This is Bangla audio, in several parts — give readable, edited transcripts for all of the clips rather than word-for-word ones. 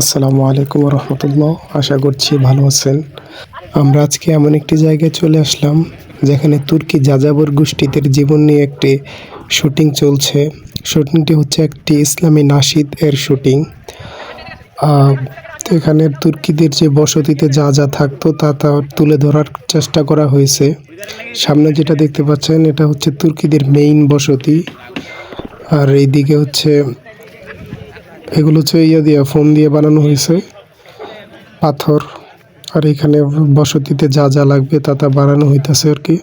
আসসালামু আলাইকুম রহমতুল্লাহ। আশা করছি ভালো আছেন। আমরা আজকে এমন একটি জায়গায় চলে আসলাম যেখানে তুর্কি যাযাবর গোষ্ঠীদের জীবন নিয়ে একটি শুটিং চলছে। শুটিংটি হচ্ছে একটি ইসলামী নাশিদ এর শুটিং। তো এখানে তুর্কিদের যে বসতিতে যা যা থাকতো তা তুলে ধরার চেষ্টা করা হয়েছে। সামনে যেটা দেখতে পাচ্ছেন এটা হচ্ছে তুর্কিদের মেইন বসতি, আর এইদিকে হচ্ছে এগুলো হচ্ছে ফোম দিয়ে বানানো হয়েছে, পাথর। আর এখানে বসতিতে যা যা লাগবে তা বানানো হইতেছে আর কি।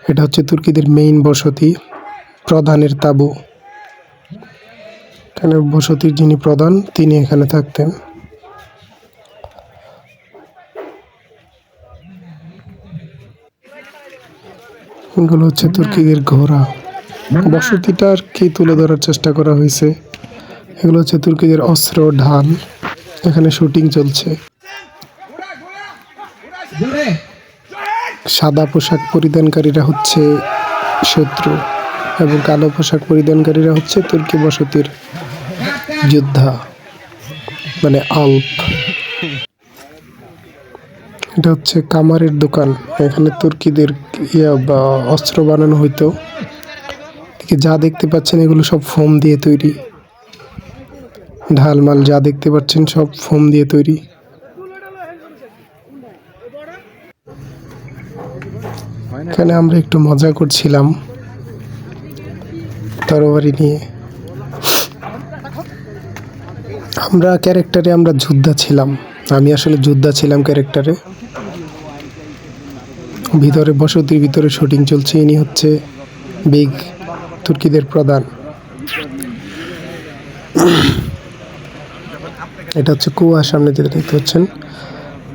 এটা হচ্ছে তুর্কিদের মেইন বসতি, প্রধানের তাঁবু। এখানে বসতির যিনি প্রধান তিনি এখানে থাকতেন। এগুলো হচ্ছে তুর্কিদের ঘোড়া। বসতিটা আর কি তুলে ধরার চেষ্টা করা হয়েছে। এগুলো হচ্ছে তুর্কিদের অস্ত্র ঢাল। এখানে শুটিং চলছে। সাদা পোশাক পরিধানকারীরা হচ্ছে শত্রু এবং কালো পোশাক পরিধানকারীরা হচ্ছে তুর্কি বসতির যোদ্ধা, মানে আল্প। এটা হচ্ছে কামারের দোকান। এখানে তুর্কিদের অস্ত্র বানানো হইতো। যা দেখতে পাচ্ছেন এগুলো সব ফোম দিয়ে তৈরি। ঢালমাল যা দেখতে পাচ্ছেন সব ফোম দিয়ে তৈরি। এখানে আমরা একটু মজা করছিলাম তরবারি নিয়ে। আমরা যোদ্ধা ছিলাম। আমি আসলে যোদ্ধা ছিলাম ক্যারেক্টারে। ভিতরে বসতির ভিতরে শুটিং চলছে। ইনি হচ্ছে বিগ তুর্কিদের প্রধান। এটা হচ্ছে কুয়া, সামনে যেটা দেখতে পাচ্ছেন।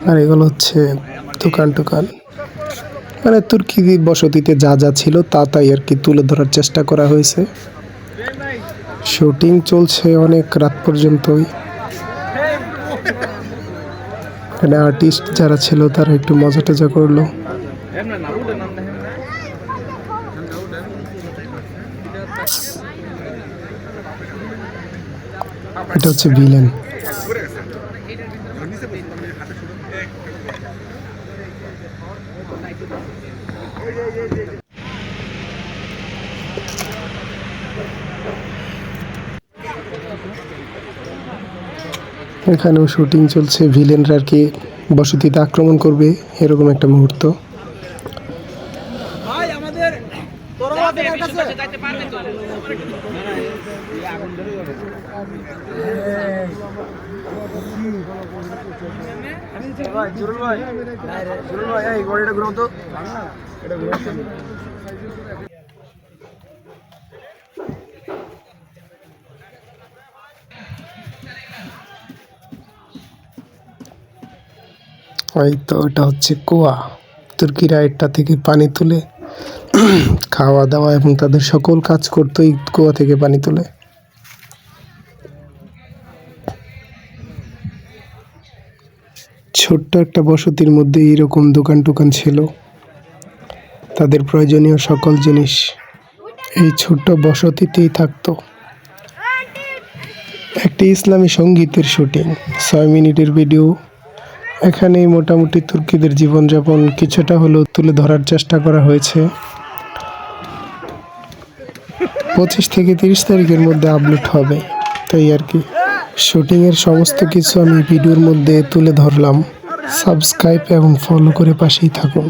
আর এগুলো হচ্ছে দোকান টোকান, মানে তুর্কি বসতিতে যা যা ছিল তাই আর কি তুলে ধরার চেষ্টা করা হয়েছে। শুটিং চলছে অনেক রাত পর্যন্তই। এখানে আর্টিস্ট যারা ছিল তারা একটু মজা টজা করলো। এটা হচ্ছে ভিলেন। এখানেও শুটিং চলছে। ভিলেনরা আর কি বসতিতে আক্রমণ করবে এরকম একটা মুহূর্ত। এই তো এটা হচ্ছে কুয়া। তুর্কিরা এটা থেকে পানি তুলে খাওয়া দাওয়া এবং তাদের সকল কাজ করতো এই কুয়া থেকে পানি তুলে। ছোট্ট একটা বসতির মধ্যে এইরকম দোকান টোকান ছিল। তাদের প্রয়োজনীয় সকল জিনিস এই ছোট্ট বসতিতেই থাকতো। একটি ইসলামী সঙ্গীতের শুটিং, 6 মিনিটের ভিডিও। এখানে মোটামুটি তুর্কিদের জীবনযাপন কিছুটা হলেও তুলে ধরার চেষ্টা করা হয়েছে। 25 থেকে 30 তারিখের মধ্যে আপলোড হবে, তাই আর কি। শুটিংয়ের সমস্ত কিছু আমি ভিডিওর মধ্যে তুলে ধরলাম। সাবস্ক্রাইব এবং ফলো করে পাশেই থাকুন।